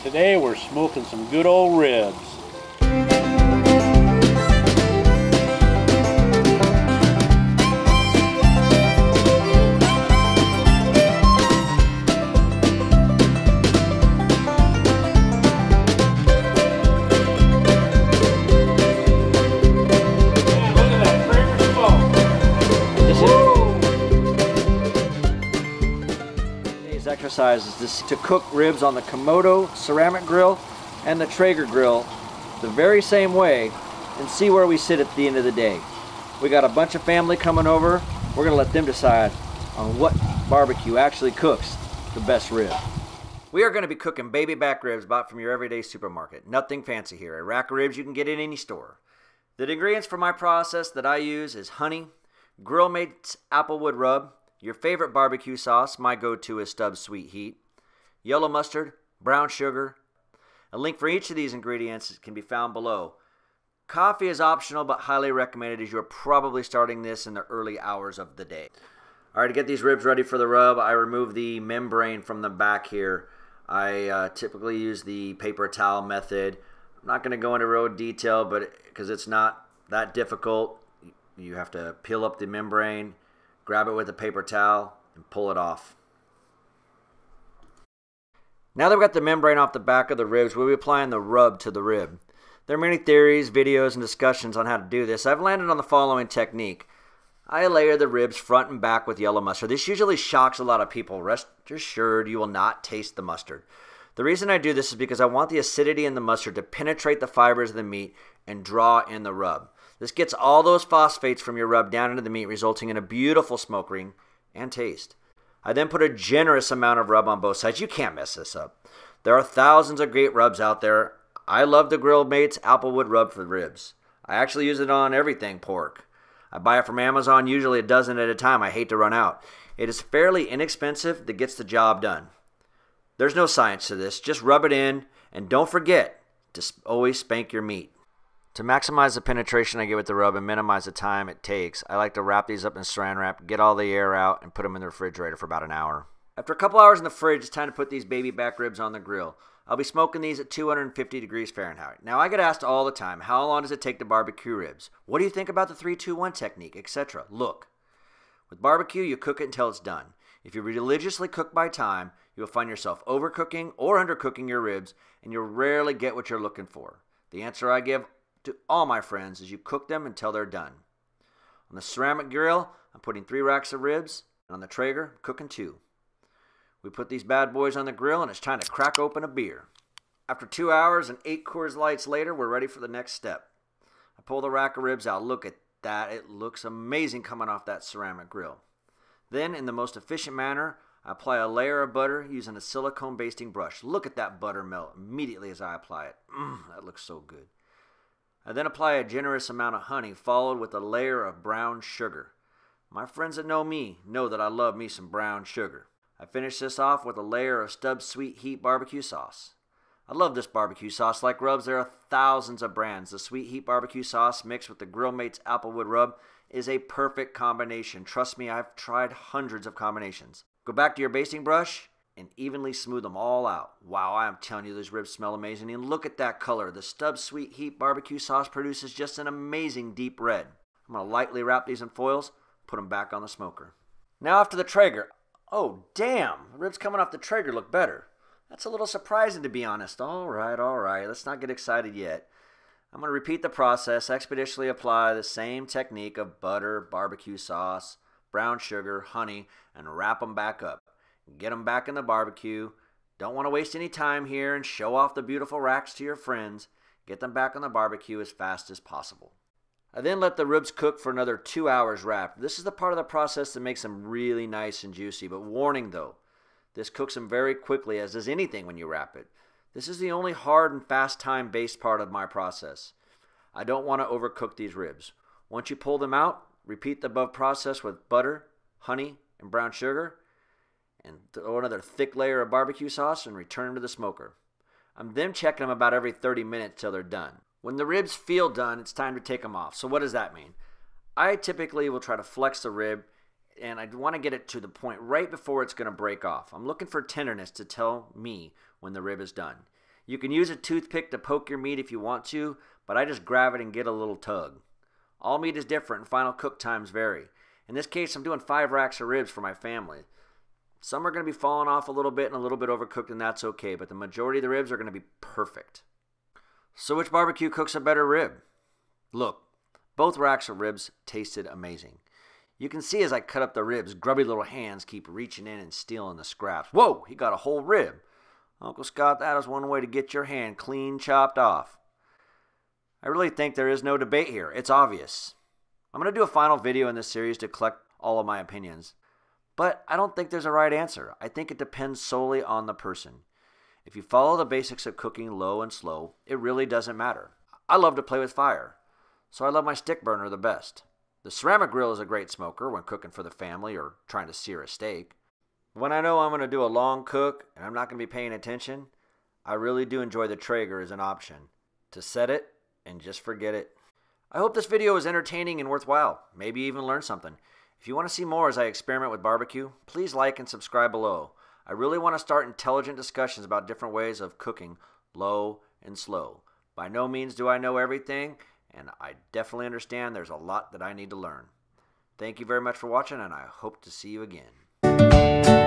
Today we're smoking some good old ribs. Exercise is this to cook ribs on the Komodo ceramic grill and the Traeger grill the very same way and see where we sit at the end of the day. We got a bunch of family coming over. We're gonna let them decide on what barbecue actually cooks the best rib. We are going to be cooking baby back ribs bought from your everyday supermarket. Nothing fancy here. A rack of ribs you can get in any store. The ingredients for my process that I use is honey, Grill Mates applewood rub, your favorite barbecue sauce, my go-to is Stubb's Sweet Heat, yellow mustard, brown sugar. A link for each of these ingredients can be found below. Coffee is optional but highly recommended as you're probably starting this in the early hours of the day. All right, to get these ribs ready for the rub, I remove the membrane from the back here. I typically use the paper towel method. I'm not going to go into real detail, but because it's not that difficult, you have to peel up the membrane, grab it with a paper towel, and pull it off. Now that we've got the membrane off the back of the ribs, we'll be applying the rub to the rib. There are many theories, videos, and discussions on how to do this. I've landed on the following technique. I layer the ribs front and back with yellow mustard. This usually shocks a lot of people. Rest assured you will not taste the mustard. The reason I do this is because I want the acidity in the mustard to penetrate the fibers of the meat and draw in the rub. This gets all those phosphates from your rub down into the meat, resulting in a beautiful smoke ring and taste. I then put a generous amount of rub on both sides. You can't mess this up. There are thousands of great rubs out there. I love the Grill Mates applewood rub for ribs. I actually use it on everything pork. I buy it from Amazon, usually a dozen at a time. I hate to run out. It is fairly inexpensive that gets the job done. There's no science to this. Just rub it in, and don't forget to always spank your meat. To maximize the penetration I get with the rub and minimize the time it takes, I like to wrap these up in saran wrap, get all the air out, and put them in the refrigerator for about an hour. After a couple hours in the fridge, it's time to put these baby back ribs on the grill. I'll be smoking these at 250 degrees Fahrenheit. Now, I get asked all the time, how long does it take to barbecue ribs? What do you think about the 3-2-1 technique, etc.? Look, with barbecue, you cook it until it's done. If you religiously cook by time, you'll find yourself overcooking or undercooking your ribs, and you'll rarely get what you're looking for. The answer I give to all my friends is you cook them until they're done. On the ceramic grill, I'm putting 3 racks of ribs, and on the Traeger, I'm cooking 2. We put these bad boys on the grill, and it's time to crack open a beer. After 2 hours and 8 Coors Lights later, we're ready for the next step. I pull the rack of ribs out. Look at that. It looks amazing coming off that ceramic grill. Then, in the most efficient manner, I apply a layer of butter using a silicone basting brush. Look at that butter melt immediately as I apply it. That looks so good. I then apply a generous amount of honey, followed with a layer of brown sugar. My friends that know me know that I love me some brown sugar. I finish this off with a layer of Stubb's Sweet Heat barbecue sauce. I love this barbecue sauce. Like rubs, there are thousands of brands. The Sweet Heat barbecue sauce mixed with the Grill Mates applewood rub is a perfect combination. Trust me, I've tried hundreds of combinations. Go back to your basting brush and evenly smooth them all out. Wow, I am telling you, those ribs smell amazing. And look at that color. The Stubb's Sweet Heat barbecue sauce produces just an amazing deep red. I'm going to lightly wrap these in foils, put them back on the smoker. Now off to the Traeger. Oh, damn, the ribs coming off the Traeger look better. That's a little surprising, to be honest. All right, let's not get excited yet. I'm going to repeat the process, expeditiously apply the same technique of butter, barbecue sauce, brown sugar, honey, and wrap them back up. Get them back in the barbecue. Don't want to waste any time here and show off the beautiful racks to your friends. Get them back on the barbecue as fast as possible. I then let the ribs cook for another 2 hours wrapped. This is the part of the process that makes them really nice and juicy. But warning though, this cooks them very quickly, as does anything when you wrap it. This is the only hard and fast time based part of my process. I don't want to overcook these ribs. Once you pull them out, repeat the above process with butter, honey, and brown sugar, and throw another thick layer of barbecue sauce and return them to the smoker. I'm then checking them about every 30 minutes till they're done. When the ribs feel done, it's time to take them off. So what does that mean? I typically will try to flex the rib, and I want to get it to the point right before it's going to break off. I'm looking for tenderness to tell me when the rib is done. You can use a toothpick to poke your meat if you want to, but I just grab it and get a little tug. All meat is different and final cook times vary. In this case, I'm doing 5 racks of ribs for my family. Some are going to be falling off a little bit and a little bit overcooked, and that's okay, but the majority of the ribs are going to be perfect. So which barbecue cooks a better rib? Look, both racks of ribs tasted amazing. You can see as I cut up the ribs, grubby little hands keep reaching in and stealing the scraps. Whoa, he got a whole rib. Uncle Scott, that is one way to get your hand clean chopped off. I really think there is no debate here. It's obvious. I'm going to do a final video in this series to collect all of my opinions. But I don't think there's a right answer. I think it depends solely on the person. If you follow the basics of cooking low and slow, it really doesn't matter. I love to play with fire, so I love my stick burner the best. The ceramic grill is a great smoker when cooking for the family or trying to sear a steak. When I know I'm going to do a long cook and I'm not going to be paying attention, I really do enjoy the Traeger as an option. To set it and just forget it. I hope this video was entertaining and worthwhile. Maybe even learn something. If you want to see more as I experiment with barbecue, please like and subscribe below. I really want to start intelligent discussions about different ways of cooking low and slow. By no means do I know everything, and I definitely understand there's a lot that I need to learn. Thank you very much for watching, and I hope to see you again.